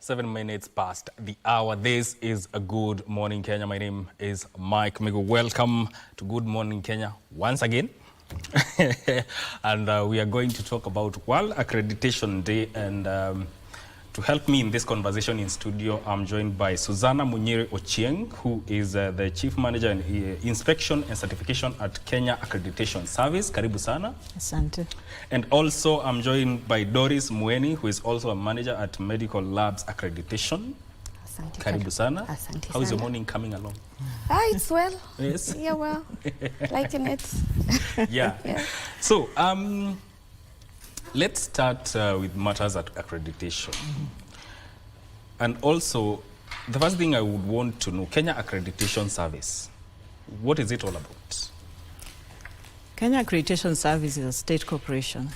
7 minutes past the hour. This is a Good Morning Kenya. My name is Mike Migwi. Welcome to Good Morning Kenya once again. And we are going to talk about World Accreditation Day. And to help me in this conversation in studio, I'm joined by Susanna Munyiri Ochieng, who is the Chief Manager in Inspection and Certification at Kenya Accreditation Service. Karibu sana. Asante. And also I'm joined by Doris Mweni, who is also a manager at Medical Labs Accreditation. Asante. Karibu sana. Asante. How is your morning coming along? It's well. Yes. Yeah, well. Liking it. Yeah. Yeah. So, let's start with matters at accreditation. And also, the first thing I would want to know, Kenya Accreditation Service, what is it all about? Kenya Accreditation Service is a state corporation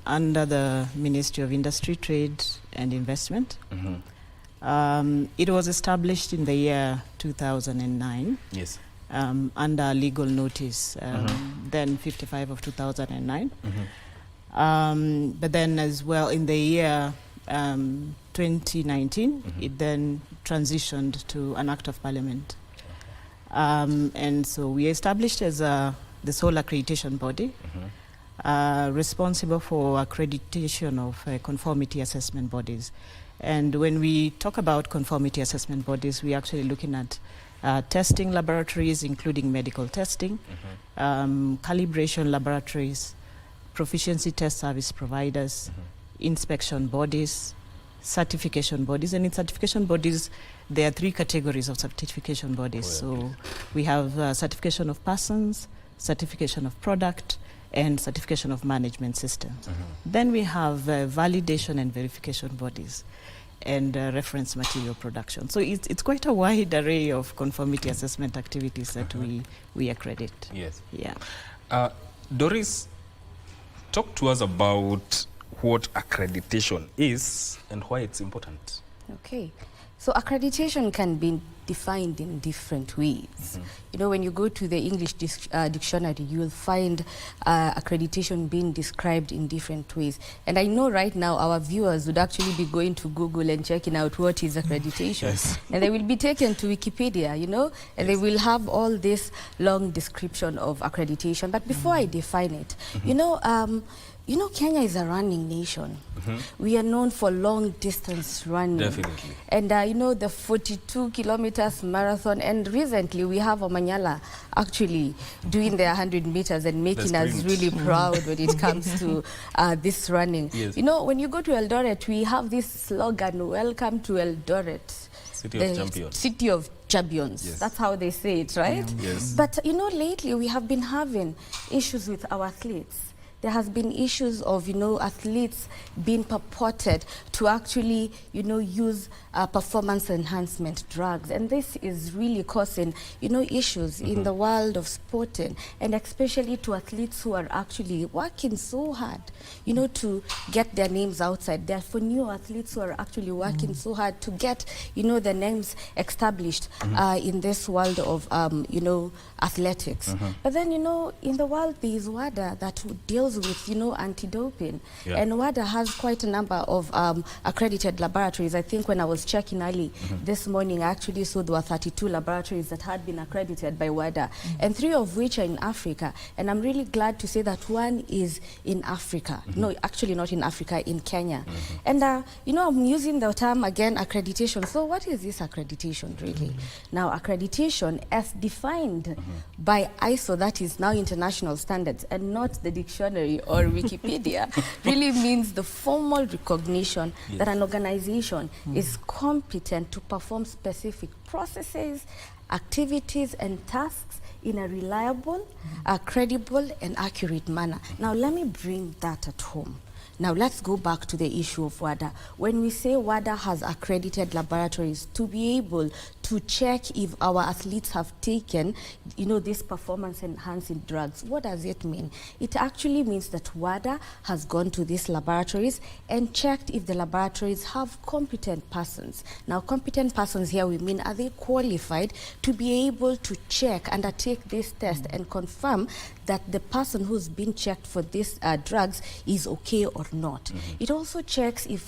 under the Ministry of Industry, Trade and Investment. It was established in the year 2009. Yes. Under legal notice, then 55 of 2009. But then as well in the year 2019, it then transitioned to an Act of Parliament. And so we established as the sole accreditation body, responsible for accreditation of conformity assessment bodies. And when we talk about conformity assessment bodies, we're actually looking at testing laboratories, including medical testing, calibration laboratories, proficiency test service providers, inspection bodies, certification bodies. And in certification bodies, there are three categories of certification bodies. So we have certification of persons, certification of product, and certification of management systems. Then we have validation and verification bodies and reference material production. So it's quite a wide array of conformity assessment activities that we accredit. Yes. Yeah. Doris, talk to us about what accreditation is and why it's important. Okay, so accreditation can be defined in different ways. You know, when you go to the English dictionary, you will find accreditation being described in different ways. And I know right now our viewers would actually be going to Google and checking out what is accreditation. Yes. And they will be taken to Wikipedia, you know, and they will have all this long description of accreditation. But before I define it, you know, Kenya is a running nation. We are known for long distance running. Definitely. And you know, the 42 kilometers marathon, and recently we have Omanyala actually doing the 100 meters and making us really proud when it comes to this running. Yes. You know, when you go to Eldoret, we have this slogan, welcome to Eldoret. City of Champions. City of Champions. Yes. That's how they say it, right? Yes. But you know, lately we have been having issues with our athletes. There has been issues of, you know, athletes being purported to actually, you know, use performance enhancement drugs. And this is really causing, you know, issues in the world of sporting, and especially to athletes who are actually working so hard, you know, to get their names outside there. For new athletes who are actually working so hard to get, you know, their names established in this world of, you know, athletics. But then, you know, in the world there is WADA that deals with, you know, anti-doping. And WADA has quite a number of accredited laboratories. I think when I was checking early this morning, I actually saw there were 32 laboratories that had been accredited by WADA, and 3 of which are in Africa. And I'm really glad to say that one is in Africa. No, actually not in Africa, in Kenya. And, you know, I'm using the term again, accreditation. So what is this accreditation really? Now, accreditation as defined by ISO, that is now international standards, and not the dictionary or Wikipedia, really means the formal recognition that an organization is competent to perform specific processes, activities, and tasks in a reliable, credible, and accurate manner. Now, let me bring that at home. Now, let's go back to the issue of WADA. When we say WADA has accredited laboratories to be able to check if our athletes have taken, you know, these performance-enhancing drugs. What does it mean? It actually means that WADA has gone to these laboratories and checked if the laboratories have competent persons. Now, competent persons here, we mean, are they qualified to be able to check, undertake this test and confirm that the person who's been checked for these drugs is okay or not. It also checks if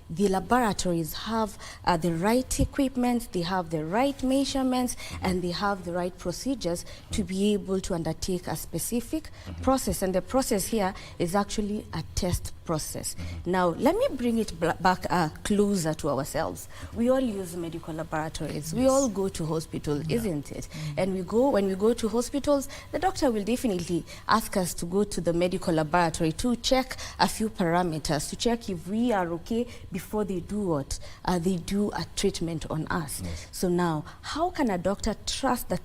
the laboratories have the right equipment, they have the right measurements, and they have the right procedures to be able to undertake a specific process. And the process here is actually a test process. Now, let me bring it back closer to ourselves. We all use medical laboratories. We all go to hospitals, isn't it? And when we go to hospitals, the doctor will definitely ask us to go to the medical laboratory to check a few parameters, to check if we are okay before they do what? They do a treatment on us. So now, how can a doctor trust that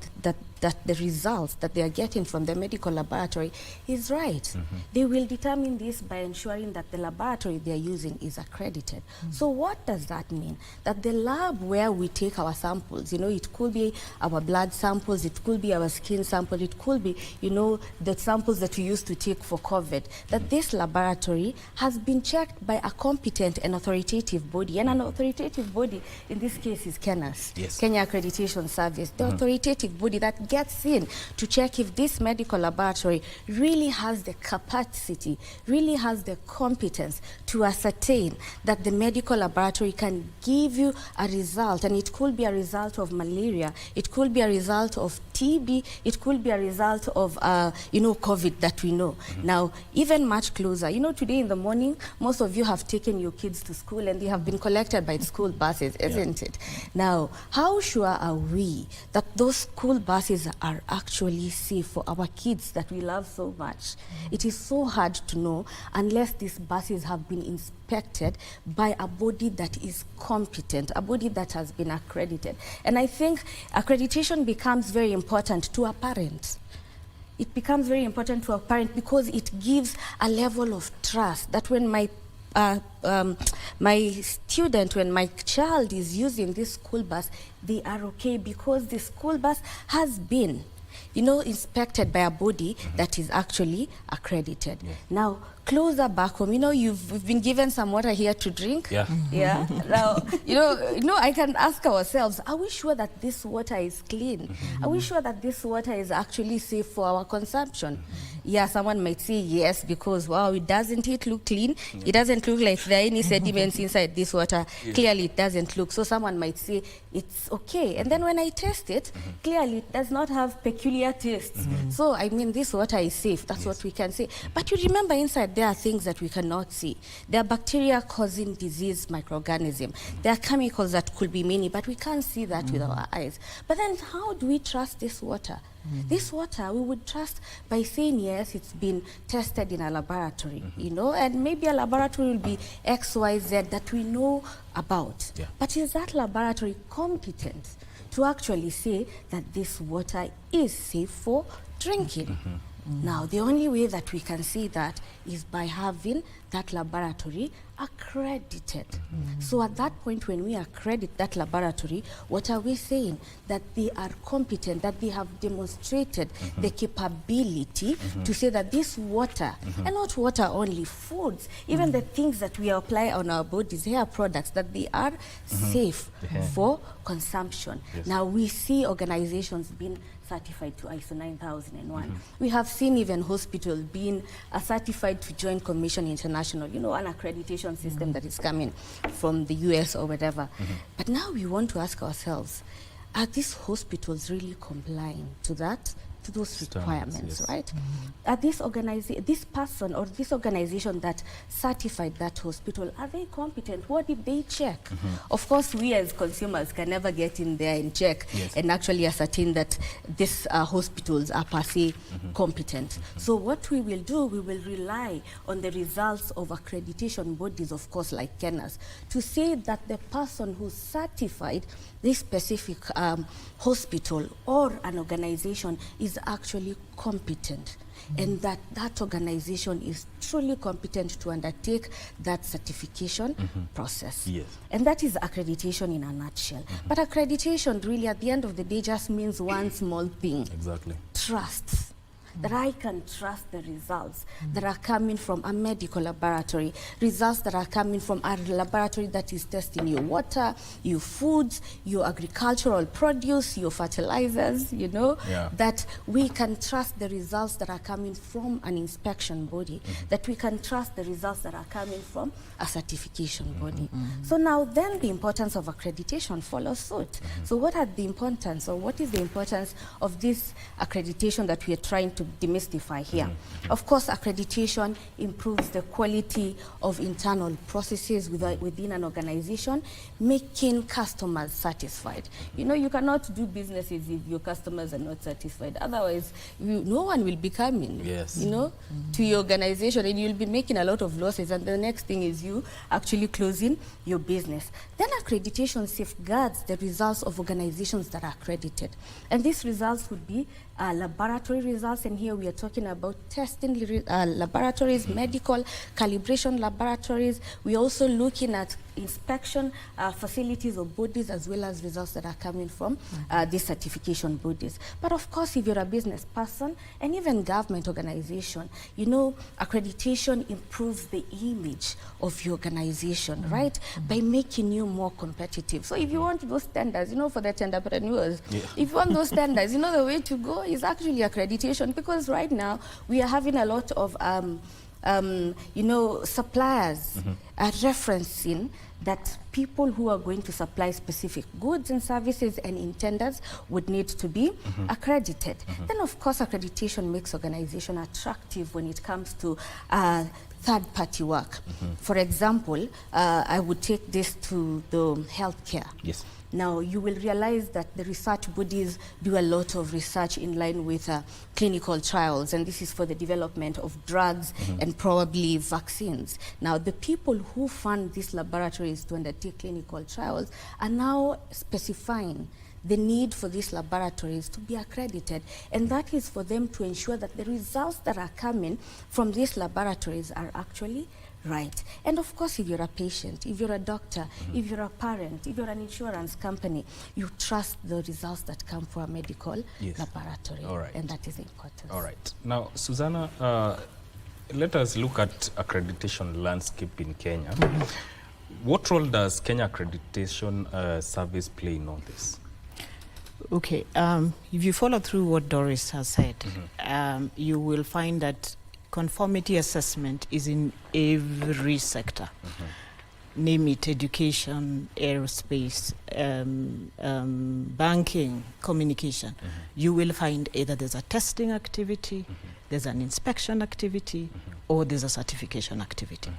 the results that they are getting from the medical laboratory is right? They will determine this by ensuring that the laboratory they are using is accredited. So what does that mean? That the lab where we take our samples, you know, it could be our blood samples, it could be our skin sample, it could be, you know, the samples that we used to take for COVID, that this laboratory has been checked by a competent and authoritative body. And an authoritative body in this case is KENAS, Kenya Accreditation Service, the authoritative body that gets in to check if this medical laboratory really has the capacity, really has the competence to ascertain that the medical laboratory can give you a result. And it could be a result of malaria, it could be a result of TB, it could be a result of, you know, COVID that we know. Now, even much closer, you know, today in the morning, most of you have taken your kids to school and they have been collected by the school buses, isn't it? Now, how sure are we that those school buses are actually safe for our kids that we love so much? It is so hard to know unless these buses have been inspected by a body that is competent, a body that has been accredited. And I think accreditation becomes very important to a parent. It becomes very important to a parent because it gives a level of trust that when my student, when my child is using this school bus, they are okay because the school bus has been, you know, inspected by a body that is actually accredited. Now, closer back home, you know, we've been given some water here to drink. Yeah. Now, you know, I can ask ourselves, are we sure that this water is clean? Are we sure that this water is actually safe for our consumption? Yeah, someone might say yes, because wow, doesn't it look clean? It doesn't look like there are any sediments inside this water. Clearly, it doesn't look. So someone might say it's okay. And then when I test it, clearly it does not have peculiar tastes. So, I mean, this water is safe. That's what we can say. But you remember inside there are things that we cannot see. There are bacteria causing disease microorganisms. There are chemicals that could be many, but we can't see that with our eyes. But then how do we trust this water? This water we would trust by saying yes, it's been tested in a laboratory, you know, and maybe a laboratory will be XYZ that we know about. But is that laboratory competent to actually say that this water is safe for drinking? Now, the only way that we can see that is by having that laboratory accredited. So at that point, when we accredit that laboratory, what are we saying? That they are competent, that they have demonstrated the capability to say that this water, and not water only, foods, even the things that we apply on our bodies, hair products, that they are safe for consumption. Now, we see organizations being certified to ISO 9001. We have seen even hospitals being certified to Joint Commission International, you know, an accreditation system that is coming from the US or whatever. But now we want to ask ourselves, are these hospitals really complying to that? To those requirements, right? This person or this organization that certified that hospital, are they competent? What did they check? Of course, we as consumers can never get in there and check and actually ascertain that these hospitals are per se competent. So what we will do, we will rely on the results of accreditation bodies, of course, like KENAS, to say that the person who certified this specific hospital or an organization is actually competent. and that organization is truly competent to undertake that certification process. Yes. And that is accreditation in a nutshell. But accreditation really at the end of the day just means one small thing. Exactly. Trust. That I can trust the results that are coming from a medical laboratory, results that are coming from a laboratory that is testing your water, your foods, your agricultural produce, your fertilizers, you know, that we can trust the results that are coming from an inspection body, that we can trust the results that are coming from a certification body. So now then the importance of accreditation follows suit. So what are the importance, or what is the importance of this accreditation that we are trying to demystify here? Of course, accreditation improves the quality of internal processes within an organization, making customers satisfied. You know, you cannot do businesses if your customers are not satisfied. Otherwise, no one will be coming, you know, to your organization, and you'll be making a lot of losses, and the next thing is you actually closing your business. Then accreditation safeguards the results of organizations that are accredited. And these results would be laboratory results, and here we are talking about testing laboratories, medical calibration laboratories. We're also looking at inspection facilities or bodies, as well as results that are coming from these certification bodies. But of course, if you're a business person and even government organization, you know, accreditation improves the image of your organization, right? By making you more competitive. So if you want those standards, you know, for the entrepreneurs, if you want those standards, you know, the way to go is actually accreditation, because right now we are having a lot of you know, suppliers are referencing that people who are going to supply specific goods and services and intenders would need to be accredited. Then of course accreditation makes organization attractive when it comes to third-party work. For example, I would take this to the healthcare. Yes. Now, you will realize that the research bodies do a lot of research in line with clinical trials, and this is for the development of drugs and probably vaccines. Now, the people who fund these laboratories to undertake clinical trials are now specifying the need for these laboratories to be accredited, and that is for them to ensure that the results that are coming from these laboratories are actually right. And of course, if you're a patient, if you're a doctor, if you're a parent, if you're an insurance company, you trust the results that come from a medical laboratory. All right. And that is important. All right. Now, Susanna, let us look at accreditation landscape in Kenya. What role does Kenya Accreditation Service play in all this? Okay, if you follow through what Doris has said, you will find that conformity assessment is in every sector, name it education, aerospace, banking, communication. You will find either there's a testing activity, there's an inspection activity, or there's a certification activity.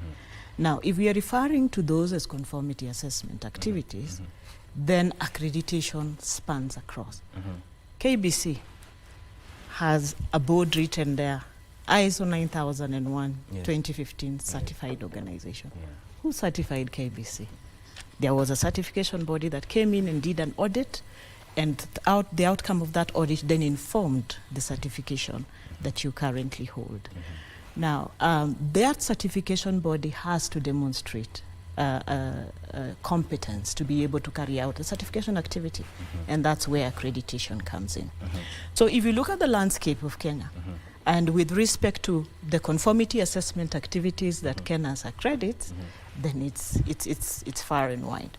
Now, if we are referring to those as conformity assessment activities, then accreditation spans across. KBC has a board written there, ISO 9001, 2015 certified organization. Who certified KBC? There was a certification body that came in and did an audit, and the outcome of that audit then informed the certification that you currently hold. Now, that certification body has to demonstrate competence to be able to carry out a certification activity, and that's where accreditation comes in. So if you look at the landscape of Kenya, and with respect to the conformity assessment activities that Kenya accredits, then it's far and wide.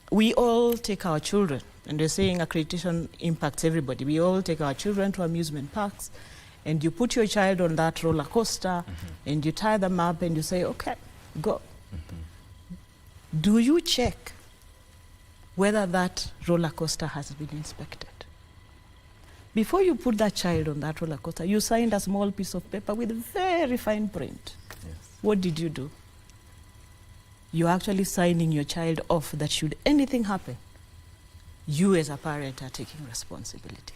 We all take our children, and they're saying accreditation impacts everybody. We all take our children to amusement parks, and you put your child on that roller coaster, and you tie them up, and you say, okay, go. Do you check whether that roller coaster has been inspected? Before you put that child on that roller coaster, you signed a small piece of paper with very fine print. What did you do? You're actually signing your child off that should anything happen, you as a parent are taking responsibility.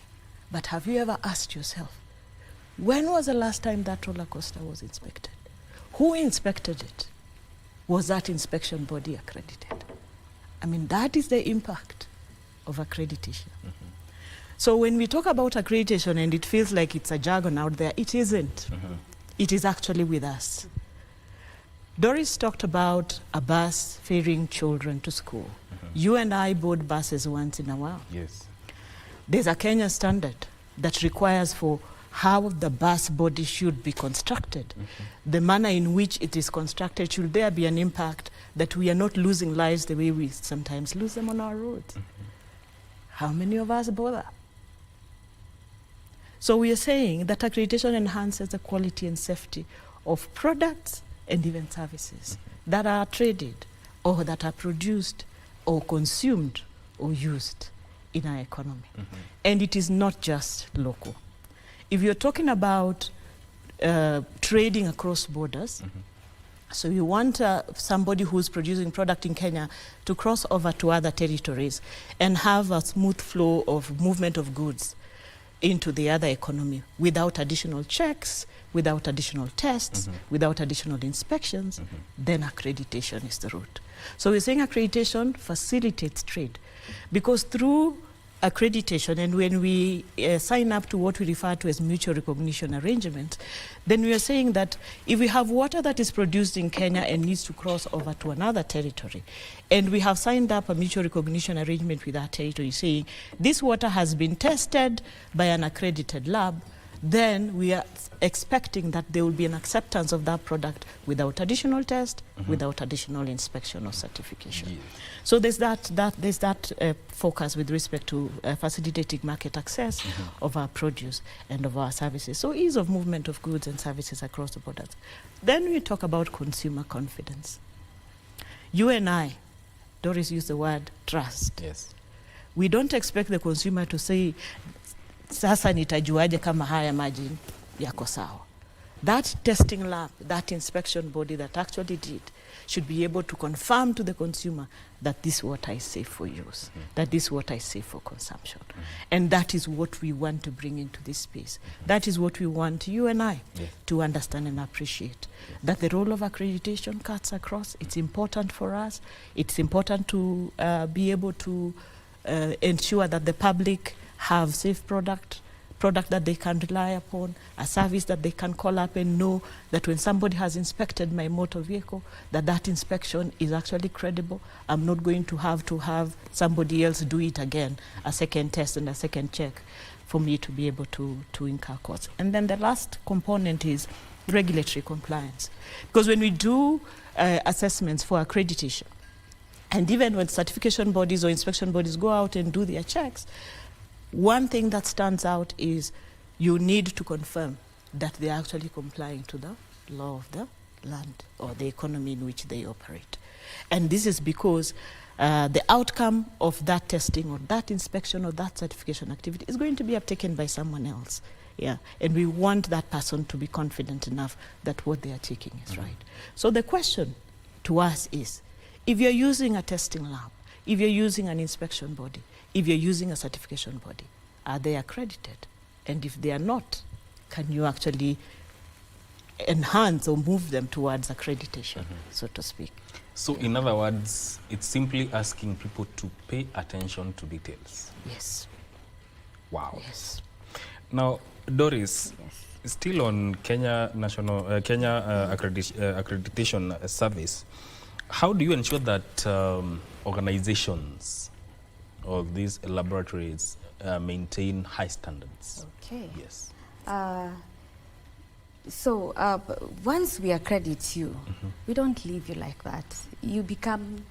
But have you ever asked yourself, when was the last time that roller coaster was inspected? Who inspected it? Was that inspection body accredited? I mean, that is the impact of accreditation. So when we talk about accreditation and it feels like it's a jargon out there, it isn't. It is actually with us. Doris talked about a bus ferrying children to school. You and I board buses once in a while. Yes. There's a Kenya standard that requires for how the bus body should be constructed. The manner in which it is constructed, should there be an impact that we are not losing lives the way we sometimes lose them on our roads? How many of us bother? So we are saying that accreditation enhances the quality and safety of products and even services that are traded or that are produced or consumed or used in our economy. And it is not just local. If you're talking about trading across borders, so you want somebody who's producing product in Kenya to cross over to other territories and have a smooth flow of movement of goods into the other economy without additional checks, without additional tests, without additional inspections, then accreditation is the route. So we're saying accreditation facilitates trade, because through accreditation, and when we sign up to what we refer to as mutual recognition arrangement, then we are saying that if we have water that is produced in Kenya and needs to cross over to another territory, and we have signed up a mutual recognition arrangement with that territory saying this water has been tested by an accredited lab, then we are expecting that there will be an acceptance of that product without additional test, without additional inspection or certification. Yes. So there's that focus with respect to facilitating market access of our produce and of our services. So ease of movement of goods and services across the borders. Then we talk about consumer confidence. You and I, Doris used the word trust. Yes. We don't expect the consumer to say, sasa nitajuaje kama haya maji yako sawa. That testing lab, that inspection body that actually did, should be able to confirm to the consumer that this water is safe for use, that this water is safe for consumption. And that is what we want to bring into this space. That is what we want you and I to understand and appreciate. That the role of accreditation cuts across. It's important for us. It's important to be able to ensure that the public have safe product that they can rely upon, a service that they can call up and know that when somebody has inspected my motor vehicle, that inspection is actually credible. I'm not going to have somebody else do it again, a second test and a second check for me to be able to incur costs. And then the last component is regulatory compliance. Because when we do assessments for accreditation, and even when certification bodies or inspection bodies go out and do their checks, one thing that stands out is you need to confirm that they're actually complying to the law of the land or the economy in which they operate. And this is because the outcome of that testing or that inspection or that certification activity is going to be uptaken by someone else. Yeah, and we want that person to be confident enough that what they are taking is right. So the question to us is, if you're using a testing lab, if you're using an inspection body, if you're using a certification body, are they accredited? And if they are not, can you actually enhance or move them towards accreditation, so to speak? So in other words, it's simply asking people to pay attention to details. Yes. Wow. Yes. Now, Doris, still on Kenya National Accreditation Service, how do you ensure that organizations or these laboratories maintain high standards? Okay. Yes. So once we accredit you, we don't leave you like that. You become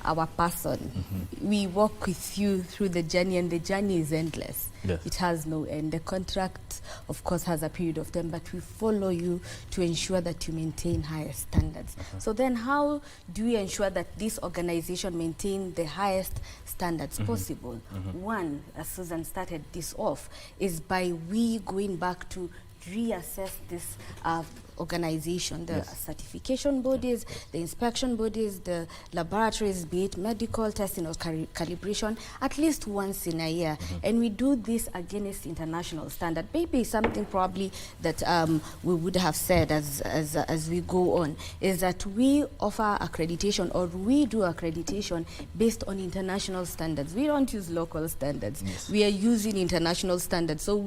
our person. We walk with you through the journey, and the journey is endless. Yes. It has no end. The contract, of course, has a period of time, but we follow you to ensure that you maintain higher standards. So then how do we ensure that this organization maintain the highest standards possible? One, as Susan started this off, is by we going back to reassess this organization, the certification bodies, the inspection bodies, the laboratories, be it medical testing or calibration, at least once in a year. And we do this against international standard. Maybe something probably that we would have said as we go on is that we offer accreditation, or we do accreditation based on international standards. We don't use local standards. We are using international standards. So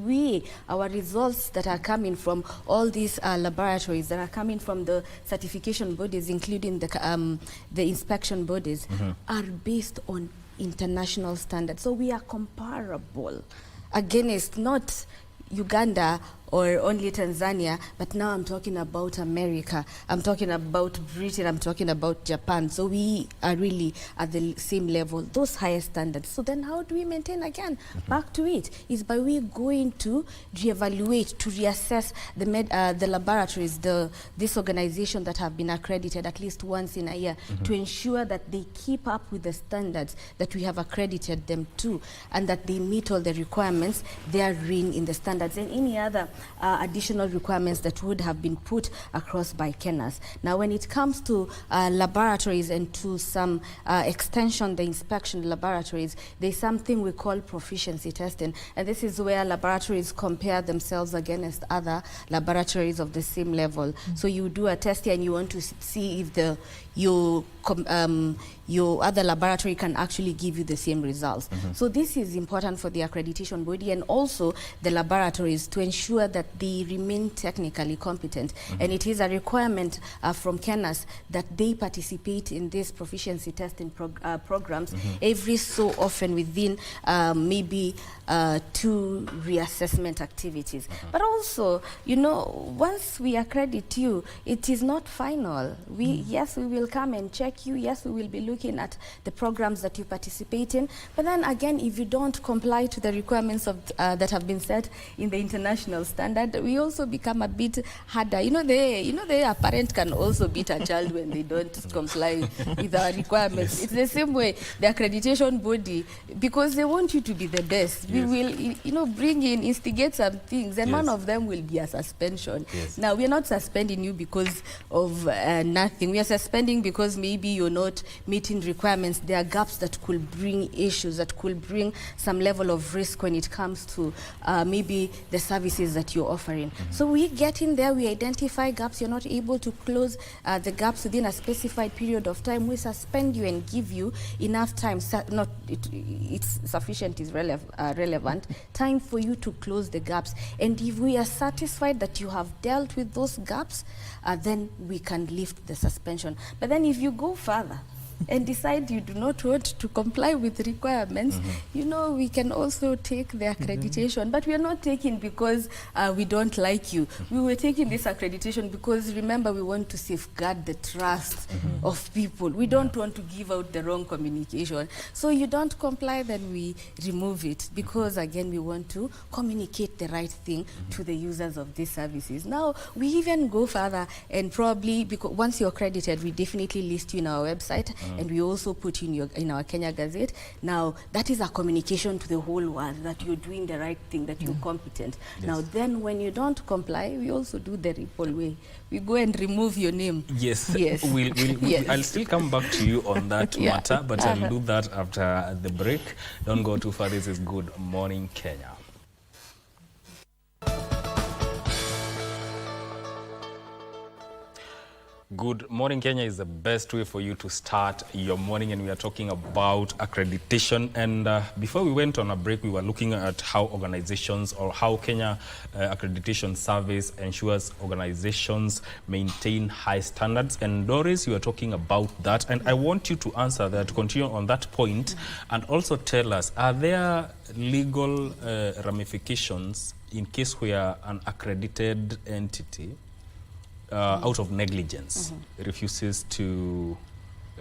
our results that are coming from all these laboratories, that are coming from the certification bodies, including the inspection bodies, are based on international standards. So we are comparable against not Uganda or only Tanzania, but now I'm talking about America, I'm talking about Britain, I'm talking about Japan. So we are really at the same level, those higher standards. So then how do we maintain again? Back to it, is by we going to reevaluate, to reassess the laboratories, this organization that have been accredited at least once in a year, to ensure that they keep up with the standards that we have accredited them to, and that they meet all the requirements therein in the standards, and any other additional requirements that would have been put across by KENAS. Now, when it comes to laboratories and to some extension, the inspection laboratories, there's something we call proficiency testing, and this is where laboratories compare themselves against other laboratories of the same level. So you do a test and you want to see if your other laboratory can actually give you the same results. So this is important for the accreditation body and also the laboratories to ensure that they remain technically competent. And it is a requirement from KENAS that they participate in these proficiency testing programs every so often within maybe 2 reassessment activities. But also, you know, once we accredit you, it is not final. Yes, we will come and check you. Yes, we will be looking at the programs that you participate in. But then again, if you don't comply to the requirements of that have been set in the international standard, we also become a bit harder. A parent can also beat a child when they don't comply with our requirements. It's the same way the accreditation body, because they want you to be the best. We will, bring in, instigate some things, and one of them will be a suspension. Now, we are not suspending you because of nothing. We are suspending because maybe you're not meeting requirements. There are gaps that could bring issues, that could bring some level of risk when it comes to maybe the services that you're offering. So we get in there, we identify gaps. You're not able to close the gaps within a specified period of time. We suspend you and give you enough time, it's sufficient is relevant, time for you to close the gaps. And if we are satisfied that you have dealt with those gaps, then we can lift the suspension. But then if you go further and decide you do not want to comply with requirements, we can also take the accreditation. But we are not taking because we don't like you. We were taking this accreditation because, remember, we want to safeguard the trust of people. We don't want to give out the wrong communication. So you don't comply, then we remove it, because, again, we want to communicate the right thing to the users of these services. Now, we even go further, and probably, because once you're accredited, we definitely list you in our website, and we also put you in our Kenya Gazette. Now, that is a communication to the whole world that you're doing the right thing, that you're competent. Now, then when you don't comply, we also do the ripple way. We go and remove your name. Yes. I'll still come back to you on that matter, but I'll do that after the break. Don't go too far. This is Good Morning Kenya. Good Morning Kenya is the best way for you to start your morning, and we are talking about accreditation. And before we went on a break, we were looking at how organizations, or how Kenya Accreditation Service ensures organizations maintain high standards. And Doris, you are talking about that, and I want you to answer that, continue on that point, and also tell us, are there legal ramifications in case we are an accredited entity out of negligence refuses to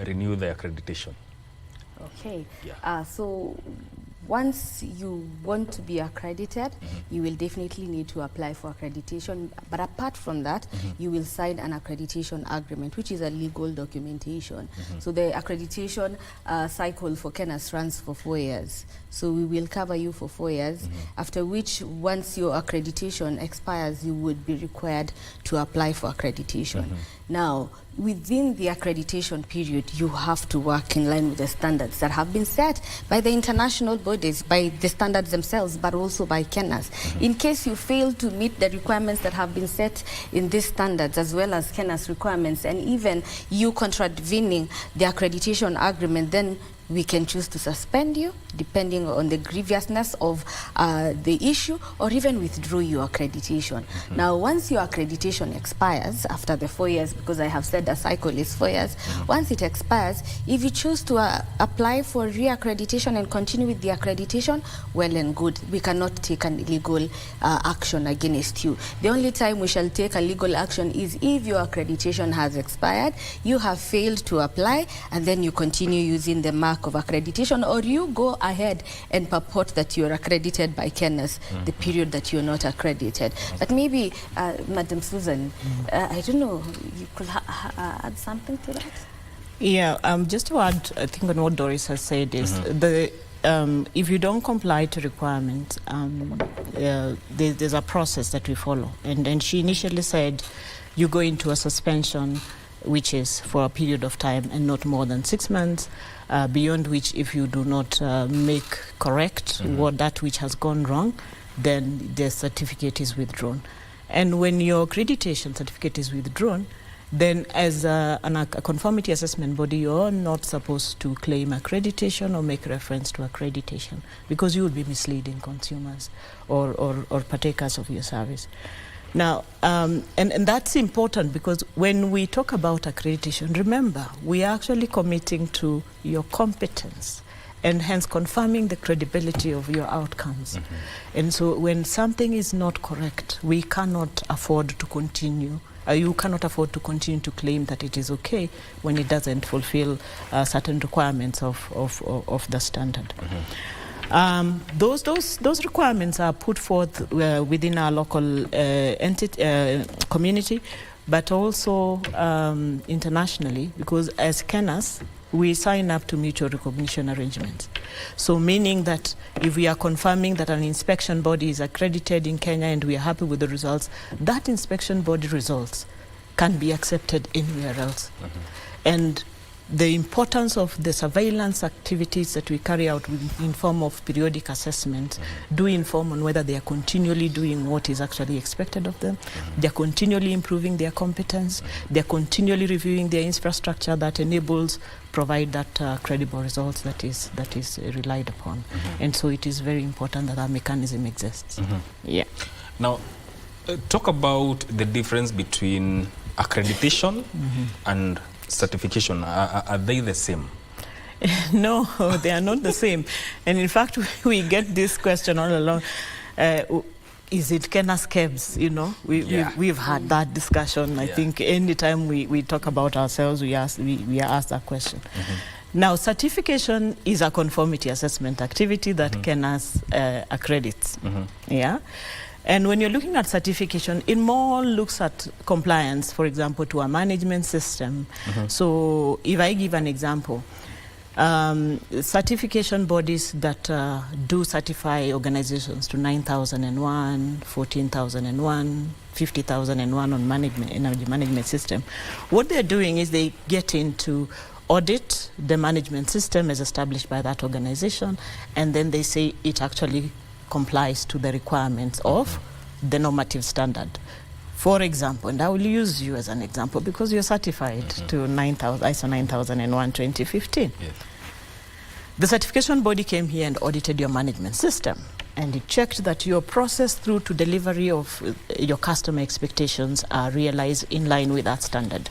renew the accreditation? Okay. So once you want to be accredited, you will definitely need to apply for accreditation. But apart from that, you will sign an accreditation agreement, which is a legal documentation. So the accreditation cycle for KENAS runs for 4 years. So we will cover you for 4 years, after which, once your accreditation expires, you would be required to apply for accreditation. Now, within the accreditation period, you have to work in line with the standards that have been set by the international bodies, by the standards themselves, but also by KENAS. In case you fail to meet the requirements that have been set in these standards, as well as KENAS requirements, and even you contravening the accreditation agreement, then we can choose to suspend you, depending on the grievousness of the issue, or even withdraw your accreditation. Now, once your accreditation expires, after the 4 years, because I have said the cycle is 4 years, once it expires, if you choose to apply for re-accreditation and continue with the accreditation, well and good. We cannot take a legal action against you. The only time we shall take a legal action is if your accreditation has expired, you have failed to apply, and then you continue using the mark of accreditation, or you go ahead and purport that you're accredited by KENAS the period that you're not accredited. But maybe, Madam Susan, I don't know, you could add something to that? Yeah, just to add, I think on what Doris has said is if you don't comply to requirements, there's a process that we follow. And then she initially said you go into a suspension, which is for a period of time and not more than 6 months, beyond which, if you do not make correct that which has gone wrong, then the certificate is withdrawn. And when your accreditation certificate is withdrawn, then as a conformity assessment body, you're not supposed to claim accreditation or make reference to accreditation, because you will be misleading consumers or partakers of your service. Now, and that's important, because when we talk about accreditation, remember, we are actually committing to your competence and hence confirming the credibility of your outcomes. And so when something is not correct, we cannot afford to continue. You cannot afford to continue to claim that it is okay when it doesn't fulfill certain requirements of the standard. Those requirements are put forth within our local community, but also internationally, because as KENAS, we sign up to mutual recognition arrangements. So meaning that if we are confirming that an inspection body is accredited in Kenya and we are happy with the results, that inspection body results can be accepted anywhere else. And the importance of the surveillance activities that we carry out in form of periodic assessment do inform on whether they are continually doing what is actually expected of them. They are continually improving their competence. They are continually reviewing their infrastructure that enables provide that credible results that is relied upon. And so it is very important that that mechanism exists. Yeah. Now, talk about the difference between accreditation and certification. Are they the same? No, they are not the same. And in fact, we get this question all along. Is it KENAS KEBS? You know, we've had that discussion. I think anytime we talk about ourselves, we are asked that question. Now, certification is a conformity assessment activity that KENAS accredits. Yeah. And when you're looking at certification, it more looks at compliance, for example, to a management system. So if I give an example, certification bodies that do certify organizations to 9001, 14001, 50001 on management, energy management system, what they're doing is they get into audit the management system as established by that organization, and then they say it actually complies to the requirements of the normative standard. For example, and I will use you as an example because you're certified to ISO 9001 2015. Yes. The certification body came here and audited your management system, and it checked that your process through to delivery of your customer expectations are realized in line with that standard.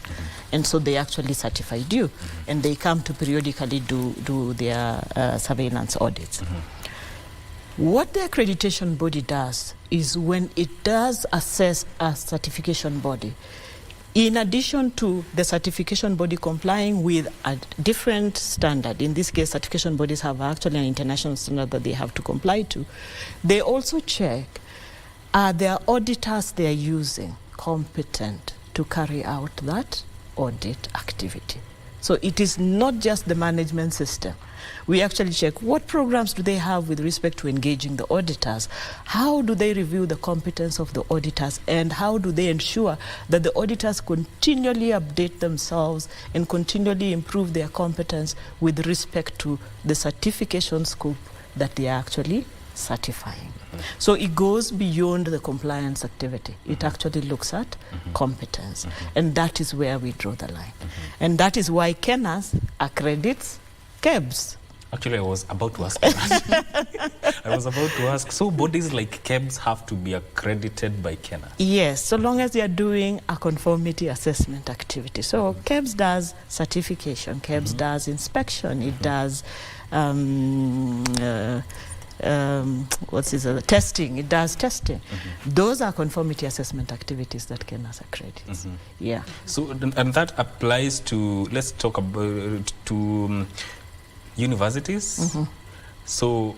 And so they actually certified you, and they come to periodically do their surveillance audits. What the accreditation body does is when it does assess a certification body, In addition to the certification body complying with a different standard, in this case, certification bodies have actually an international standard that they have to comply to, they also check, are their auditors they are using competent to carry out that audit activity? So it is not just the management system. We actually check what programs do they have with respect to engaging the auditors, how do they review the competence of the auditors, and how do they ensure that the auditors continually update themselves and continually improve their competence with respect to the certification scope that they are actually certifying. So it goes beyond the compliance activity. It actually looks at competence. And that is where we draw the line. And that is why KENAS accredits KEBS. Actually, I was about to ask that. I was about to ask, so bodies like KEBS have to be accredited by KENAS? Yes, so long as they are doing a conformity assessment activity. So KEBS does certification, KEBS does inspection, it does testing, it does testing. Those are conformity assessment activities that KENAS accredits. Yeah. So, and that applies to, let's talk about, to universities. So,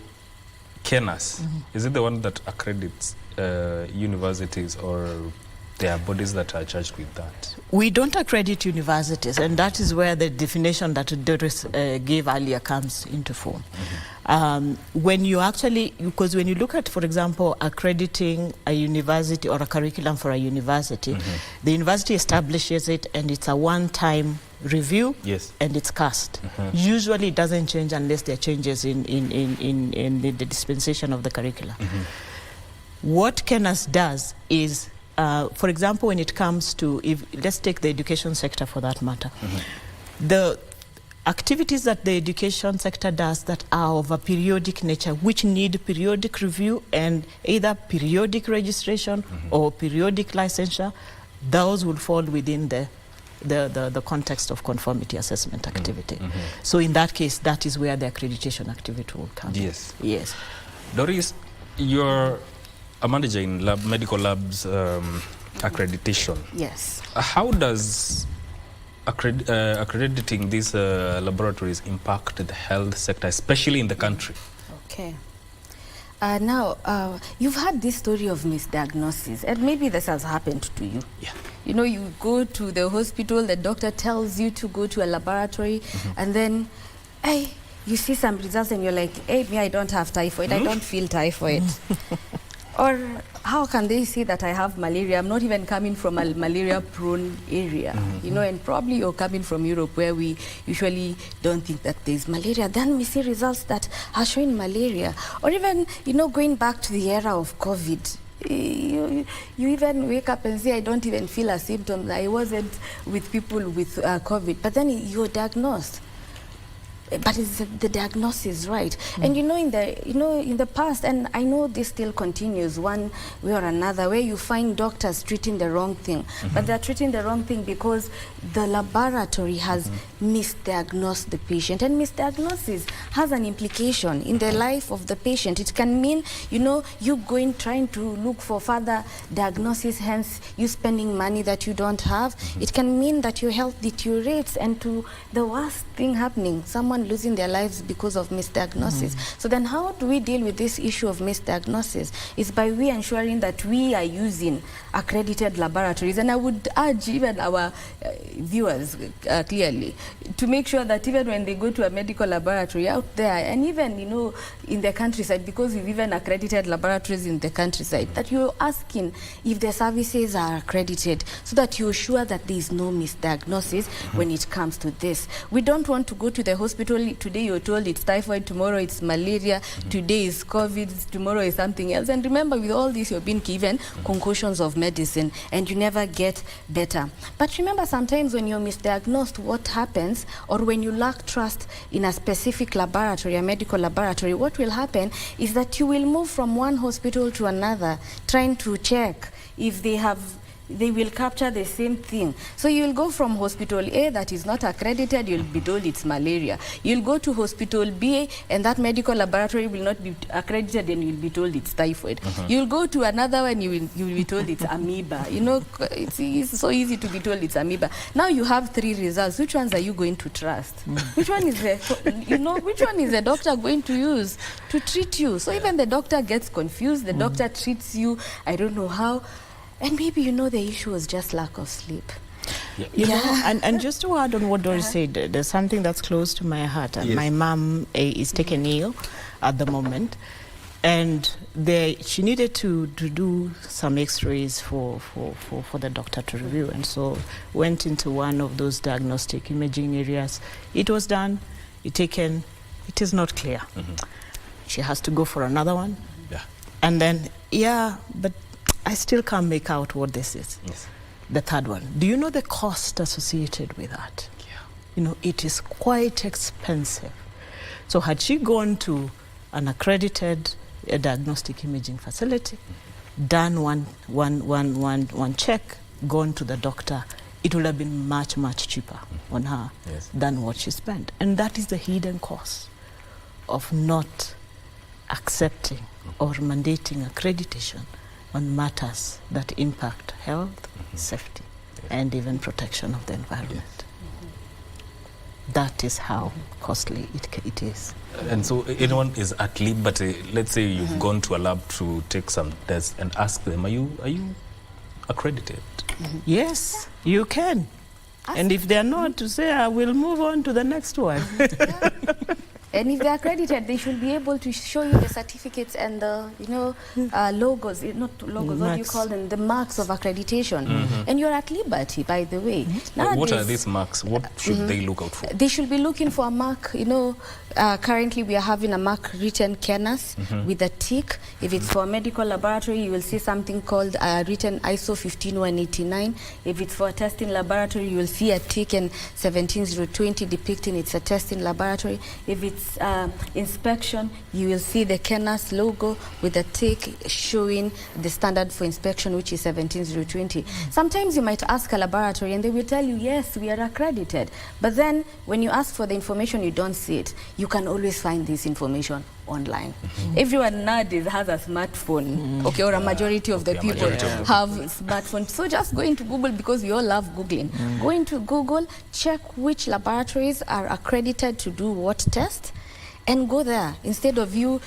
KENAS, is it the one that accredits universities, or there are bodies that are charged with that? We don't accredit universities, and that is where the definition that Doris gave earlier comes into form. When you actually, because when you look at, for example, accrediting a university or a curriculum for a university, the university establishes it and it's a one-time review, and it's cast. Usually it doesn't change unless there are changes in the dispensation of the curriculum. What KENAS does is, for example, when it comes to, let's take the education sector for that matter, the activities that the education sector does that are of a periodic nature, which need periodic review and either periodic registration or periodic licensure, those will fall within the context of conformity assessment activity. So in that case, that is where the accreditation activity will come. Yes. Yes. Doris, you're a manager in medical labs accreditation. Yes. How does accrediting these laboratories impact the health sector, especially in the country? Okay. Now, you've had this story of misdiagnosis, and maybe this has happened to you. Yeah. You know, you go to the hospital, the doctor tells you to go to a laboratory, and then, hey, you see some results and you're like, hey, me, I don't have typhoid, I don't feel typhoid. Or how can they say that I have malaria? I'm not even coming from a malaria-prone area, you know, and probably you're coming from Europe where we usually don't think that there's malaria. Then we see results that are showing malaria. Or even, you know, going back to the era of COVID, you even wake up and say, I don't even feel a symptom. I wasn't with people with COVID. But then you're diagnosed. But is the diagnosis right? And you know, in the past, and I know this still continues one way or another, where you find doctors treating the wrong thing, but they're treating the wrong thing because the laboratory has misdiagnosed the patient, and misdiagnosis has an implication in the life of the patient. It can mean, you know, you trying to look for further diagnosis, hence you spending money that you don't have. It can mean that your health deteriorates, and to the worst thing happening, someone losing their lives because of misdiagnosis. So then how do we deal with this issue of misdiagnosis? It's by we ensuring that we are using accredited laboratories. And I would urge even our viewers clearly to make sure that even when they go to a medical laboratory out there, and even, you know, in the countryside, because we've even accredited laboratories in the countryside, that you're asking if the services are accredited, so that you're sure that there is no misdiagnosis when it comes to this. We don't want to go to the hospital. Today you're told it's typhoid, tomorrow it's malaria, today is COVID, tomorrow is something else. And remember, with all this, you're being given concoctions of medicine and you never get better. But remember, sometimes when you're misdiagnosed, what happens, or when you lack trust in a specific laboratory, a medical laboratory, what will happen is that you will move from one hospital to another, trying to check if they have they will capture the same thing. So you'll go from hospital A that is not accredited, you'll be told it's malaria. You'll go to hospital B and that medical laboratory will not be accredited and you'll be told it's typhoid. You'll go to another one, you will be told it's amoeba. You know, it's so easy to be told it's amoeba. Now you have 3 results. Which ones are you going to trust? Which one is which one is the doctor going to use to treat you? So even the doctor gets confused, the doctor treats you, I don't know how. And maybe, the issue was just lack of sleep. You know, and just to add on what Doris said, there's something that's close to my heart. Yes. My mom is taken ill at the moment, and she needed to do some x-rays for the doctor to review, and so went into one of those diagnostic imaging areas. It was done, it is not clear. She has to go for another one. Yeah. And then, but I still can't make out what this is. Yes. The third one. Do you know the cost associated with that? Yeah. It is quite expensive. So had she gone to an accredited diagnostic imaging facility, done one check, gone to the doctor, it would have been much, much cheaper on her than what she spent. And that is the hidden cost of not accepting or mandating accreditation on matters that impact health, safety, and even protection of the environment. That is how costly it is. And so anyone is at leave, but let's say you've gone to a lab to take some tests and ask them, are you accredited? Yes, you can. And if they're not, to say, I will move on to the next one. And if they're accredited, they should be able to show you the certificates and the, logos, not logos, what do you call them? The marks of accreditation. And you're at liberty, by the way. What are these marks? What should they look out for? They should be looking for a mark, currently we are having a mark written KENAS with a tick. If it's for a medical laboratory, you will see something called written ISO 15189. If it's for a testing laboratory, you will see a tick in 17020 depicting it's a testing laboratory. If it's inspection, you will see the KENAS logo with a tick showing the standard for inspection, which is 17020. Sometimes you might ask a laboratory and they will tell you, yes, we are accredited. But then when you ask for the information, you don't see it. You can always find this information online. Everyone nowadays has a smartphone, or a majority of the people have smartphones. So just go into Google, because we all love Googling. Go into Google, check which laboratories are accredited to do what test, and go there instead of you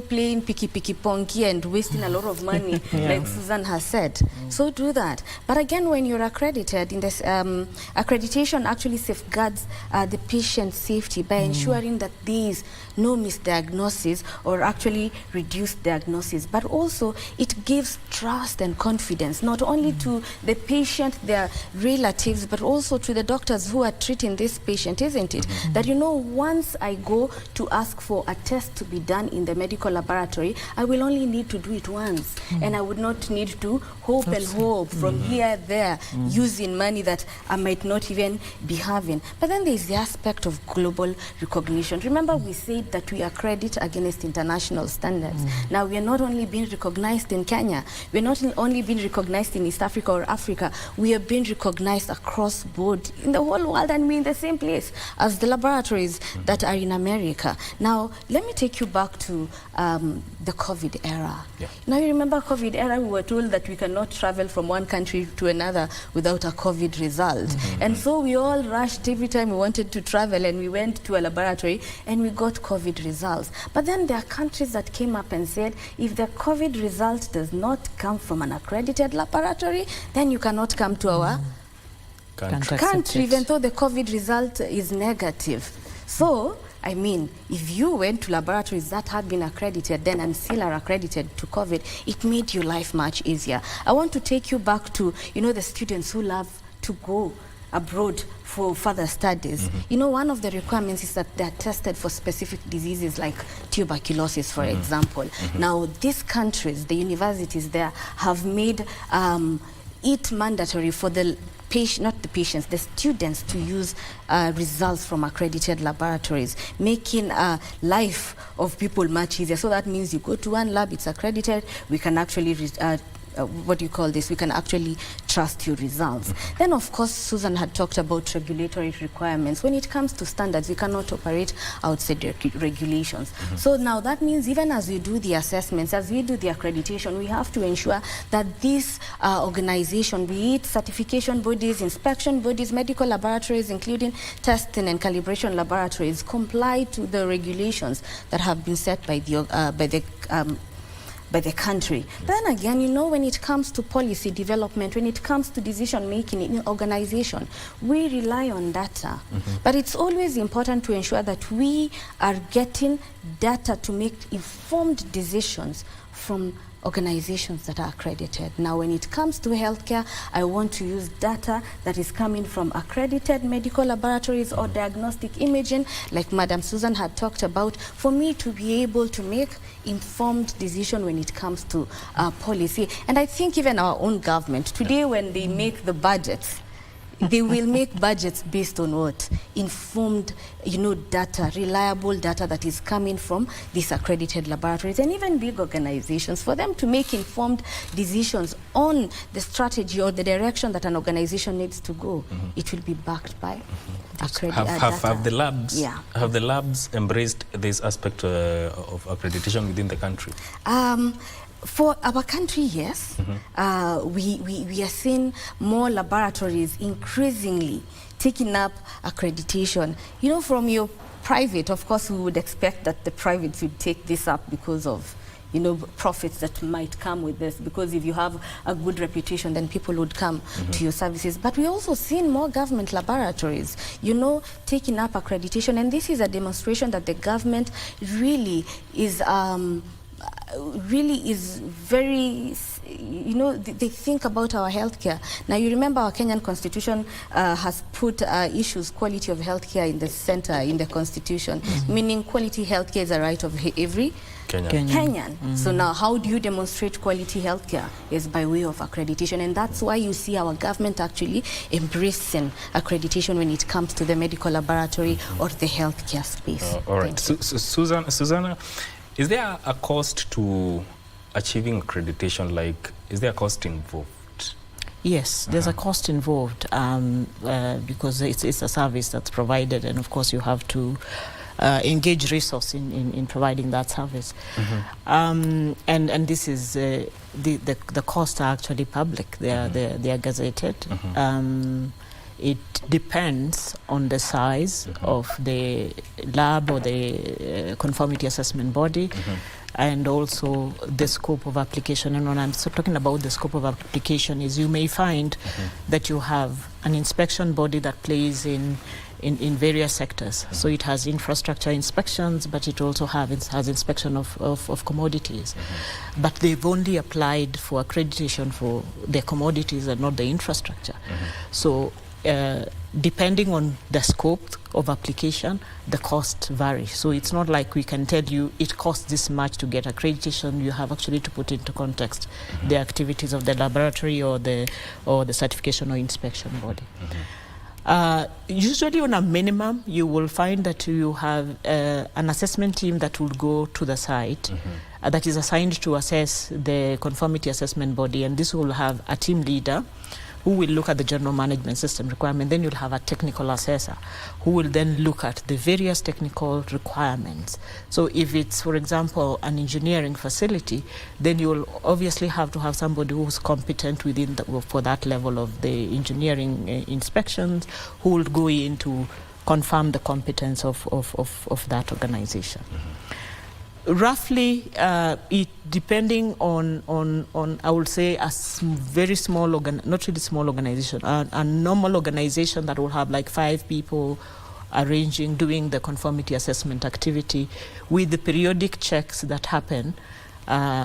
playing picky ponky and wasting a lot of money like Susan has said. So do that. But again, when you're accredited, in this accreditation actually safeguards the patient safety by ensuring that there is no misdiagnosis or actually reduced diagnosis, but also it gives trust and confidence not only to the patient, their relatives, but also to the doctors who are treating this patient, isn't it? That once I go to ask for a test to be done in the medical laboratory, I will only need to do it once, and I would not need to hope and hope from here there, using money that I might not even be having. But then there's the aspect of global recognition. Remember, we said that we accredit against international standards. Now, we are not only being recognized in Kenya, we're not only being recognized in East Africa or Africa, we are being recognized across board in the whole world, and we're in the same place as the laboratories that are in America. Now, let me take you back to the COVID era. Now, you remember COVID era, we were told that we cannot travel from one country to another without a COVID result. And so we all rushed every time we wanted to travel, and we went to a laboratory and we got COVID results. But then there are countries that came up and said, if the COVID result does not come from an accredited laboratory, then you cannot come to our country, even though the COVID result is negative. So, I mean, if you went to laboratories that had been accredited then and still are accredited to COVID, it made your life much easier. I want to take you back to, the students who love to go abroad for further studies. One of the requirements is that they're tested for specific diseases like tuberculosis, for example. Now, these countries, the universities there, have made it mandatory for the the students to use results from accredited laboratories, making life of people much easier. So that means you go to one lab, it's accredited, we can actually what do you call this? We can actually trust your results. Then, of course, Susan had talked about regulatory requirements. When it comes to standards, we cannot operate outside regulations. So now that means even as we do the assessments, as we do the accreditation, we have to ensure that these organizations, be it certification bodies, inspection bodies, medical laboratories, including testing and calibration laboratories, comply to the regulations that have been set by the country. Then again, you know, when it comes to policy development, when it comes to decision making in organization, we rely on data. But it's always important to ensure that we are getting data to make informed decisions from organizations that are accredited. Now, when it comes to healthcare, I want to use data that is coming from accredited medical laboratories or diagnostic imaging, like Madam Susan had talked about, for me to be able to make informed decision when it comes to policy. And I think even our own government, today when they make the budgets, they will make budgets based on what? Informed, you know, data, reliable data that is coming from these accredited laboratories and even big organizations, for them to make informed decisions on the strategy or the direction that an organization needs to go. It will be backed by accredited data. Have the labs embraced this aspect of accreditation within the country? For our country, yes. We are seeing more laboratories increasingly taking up accreditation. You know, from your private, of course, we would expect that the privates would take this up because of, you know, profits that might come with this, because if you have a good reputation, then people would come to your services. But we also seen more government laboratories, you know, taking up accreditation, and this is a demonstration that the government really is very, you know, they think about our healthcare. Now, you remember our Kenyan constitution has put issues, quality of healthcare in the center in the constitution, meaning quality healthcare is a right of every Kenyan. So now, how do you demonstrate quality healthcare? Is by way of accreditation, and that's why you see our government actually embracing accreditation when it comes to the medical laboratory or the healthcare space. All right, Susanna, is there a cost to achieving accreditation? Like, is there a cost involved? Yes, there's a cost involved because it's a service that's provided, and of course you have to engage resource in providing that service. And this is the costs are actually public. They are gazetted. It depends on the size of the lab or the conformity assessment body, and also the scope of application. And when I'm talking about the scope of application, is you may find that you have an inspection body that plays in various sectors. So it has infrastructure inspections, but it also has inspection of commodities. But they've only applied for accreditation for the commodities and not the infrastructure. So depending on the scope of application, the cost varies. So it's not like we can tell you it costs this much to get accreditation. You have actually to put into context the activities of the laboratory or the certification or inspection body. Usually on a minimum, you will find that you have an assessment team that will go to the site that is assigned to assess the conformity assessment body, and this will have a team leader who will look at the general management system requirement. Then you'll have a technical assessor who will then look at the various technical requirements. So if it's, for example, an engineering facility, then you'll obviously have to have somebody who's competent within for that level of the engineering inspections, who will go in to confirm the competence of that organization. Roughly, it depending on I would say a very small not really small organization, a normal organization that will have like 5 people doing the conformity assessment activity, with the periodic checks that happen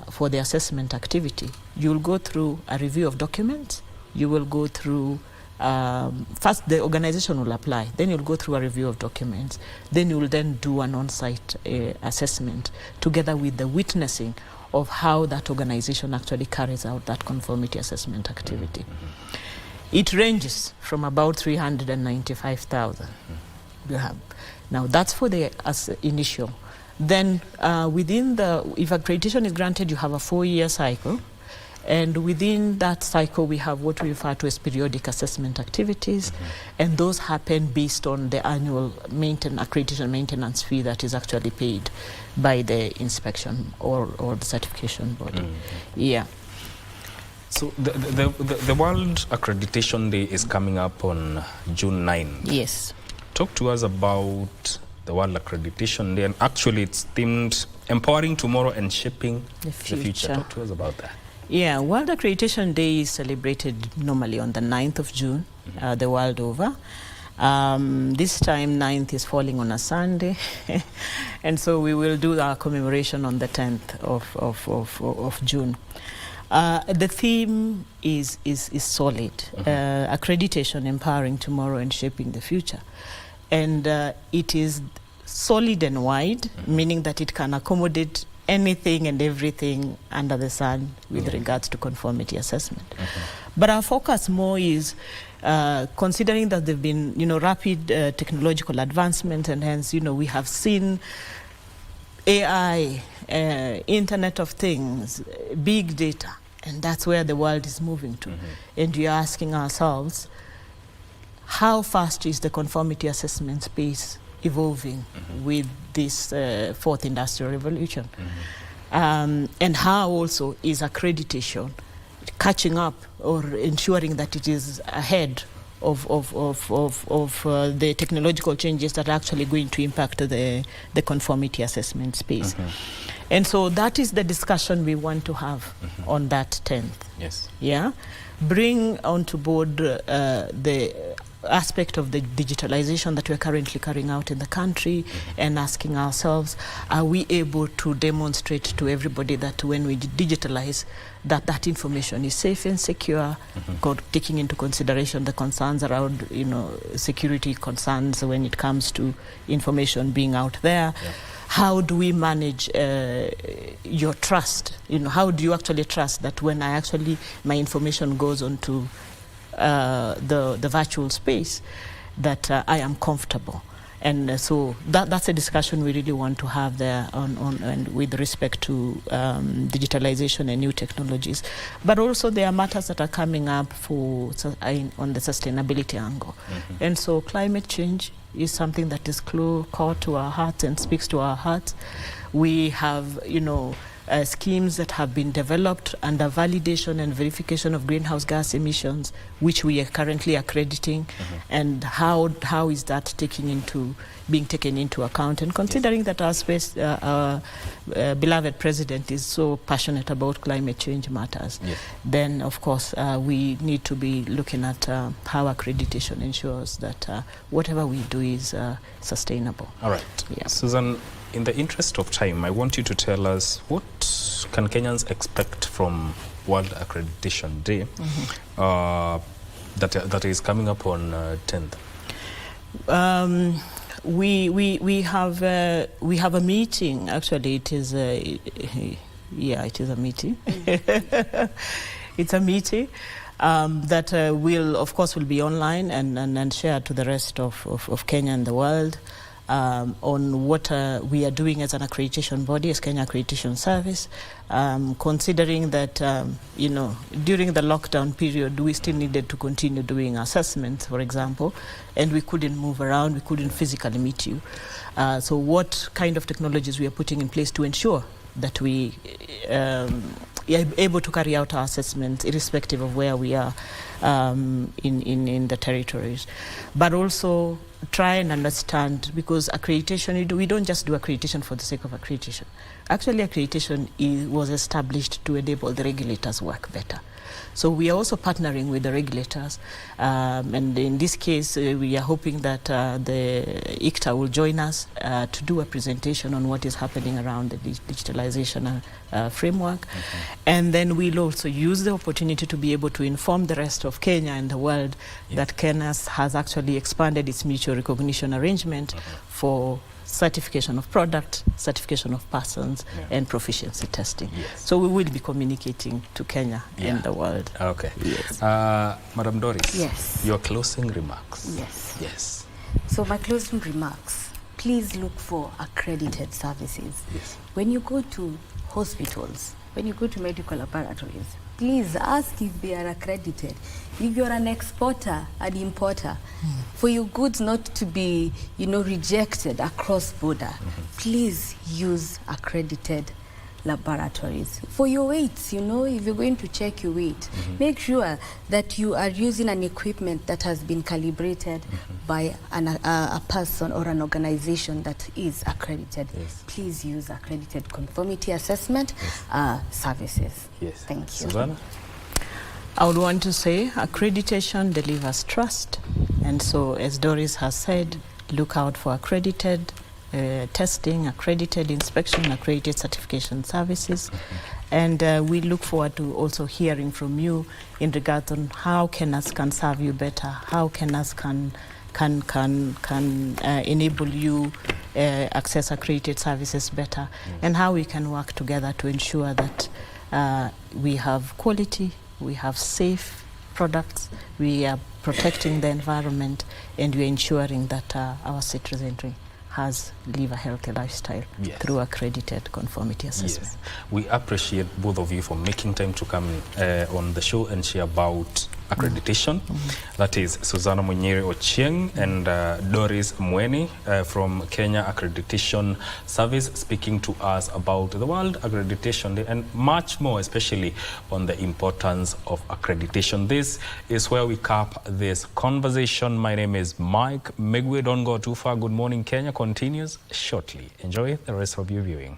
for the assessment activity. You'll go through a review of documents. You will go through first the organization will apply, then you'll go through a review of documents, then you'll then do an on-site assessment together with the witnessing of how that organization actually carries out that conformity assessment activity. It ranges from about 395,000. Now that's for the initial. Then if accreditation is granted, you have a 4-year cycle. And within that cycle, we have what we refer to as periodic assessment activities, and those happen based on the annual accreditation maintenance fee that is actually paid by the inspection or the certification body. Yeah. So the World Accreditation Day is coming up on June 9. Yes. Talk to us about the World Accreditation Day, and actually it's themed Empowering Tomorrow and Shaping the Future. Talk to us about that. Yeah, World Accreditation Day is celebrated normally on the 9th of June, the world over. This time 9th is falling on a Sunday, and so we will do our commemoration on the 10th of June. The theme is solid, accreditation, empowering tomorrow and shaping the future. And it is solid and wide, meaning that it can accommodate anything and everything under the sun with regards to conformity assessment. But our focus more is considering that there have been, rapid technological advancement, and hence, we have seen AI, Internet of Things, big data, and that's where the world is moving to. And we are asking ourselves, how fast is the conformity assessment space evolving with this fourth industrial revolution? And how also is accreditation catching up or ensuring that it is ahead of the technological changes that are actually going to impact the conformity assessment space? And so that is the discussion we want to have on that 10th. Yes. Yeah, bring onto board the aspect of the digitalization that we're currently carrying out in the country, and asking ourselves, are we able to demonstrate to everybody that when we digitalize, that information is safe and secure, taking into consideration the concerns around, security concerns when it comes to information being out there. How do we manage your trust? How do you actually trust that when my information goes onto the virtual space, that I am comfortable? And so that's a discussion we really want to have there and with respect to digitalization and new technologies. But also there are matters that are coming up on the sustainability angle. And so climate change is something that is core to our hearts and speaks to our hearts. We have, schemes that have been developed under validation and verification of greenhouse gas emissions, which we are currently accrediting, and how is that being taken into account? And considering that our beloved president is so passionate about climate change matters, then of course we need to be looking at how accreditation ensures that whatever we do is sustainable. All right. Yeah. Susan, in the interest of time, I want you to tell us, what can Kenyans expect from World Accreditation Day that is coming up on 10th? We have a meeting. Actually, it is a meeting. It's a meeting that will be online and shared to the rest of Kenya and the world. On what we are doing as an accreditation body, as Kenya Accreditation Service, considering that, during the lockdown period, we still needed to continue doing assessments, for example, and we couldn't move around, we couldn't physically meet you. So what kind of technologies we are putting in place to ensure that we are able to carry out our assessments irrespective of where we are in the territories, but also try and understand, because accreditation, we don't just do accreditation for the sake of accreditation. Actually, accreditation was established to enable the regulators work better. So we are also partnering with the regulators, and in this case, we are hoping that the ICTA will join us to do a presentation on what is happening around the digitalization framework. And then we'll also use the opportunity to be able to inform the rest of Kenya and the world that Kenya has actually expanded its mutual recognition arrangement for certification of product, certification of persons, and proficiency testing. So we will be communicating to Kenya and the world. Okay. Yes. Madam Doris, yes, your closing remarks. Yes. So my closing remarks, please look for accredited services. When you go to hospitals, when you go to medical laboratories, please ask if they are accredited. If you're an exporter, an importer, for your goods not to be, rejected across border, please use accredited laboratories. For your weights, if you're going to check your weight, make sure that you are using an equipment that has been calibrated by a person or an organization that is accredited. Yes. Please use accredited conformity assessment services. Yes. Thank you. Susanna? I would want to say accreditation delivers trust. And so, as Doris has said, look out for accredited testing, accredited inspection, accredited certification services. And we look forward to also hearing from you in regard on how KENAS can serve you better, how KENAS can enable you access accredited services better, and how we can work together to ensure that we have quality, we have safe products, we are protecting the environment, and we're ensuring that our citizenry live a healthy lifestyle through accredited conformity assessment. Yes. We appreciate both of you for making time to come on the show and share about accreditation. That is Susanna Munyiri Ochieng and Doris Mweni from Kenya Accreditation Service, speaking to us about the World Accreditation Day and much more, especially on the importance of accreditation. This is where we cap this conversation. My name is Mike Migwi. Don't go too far. Good Morning Kenya continues shortly. Enjoy the rest of your viewing.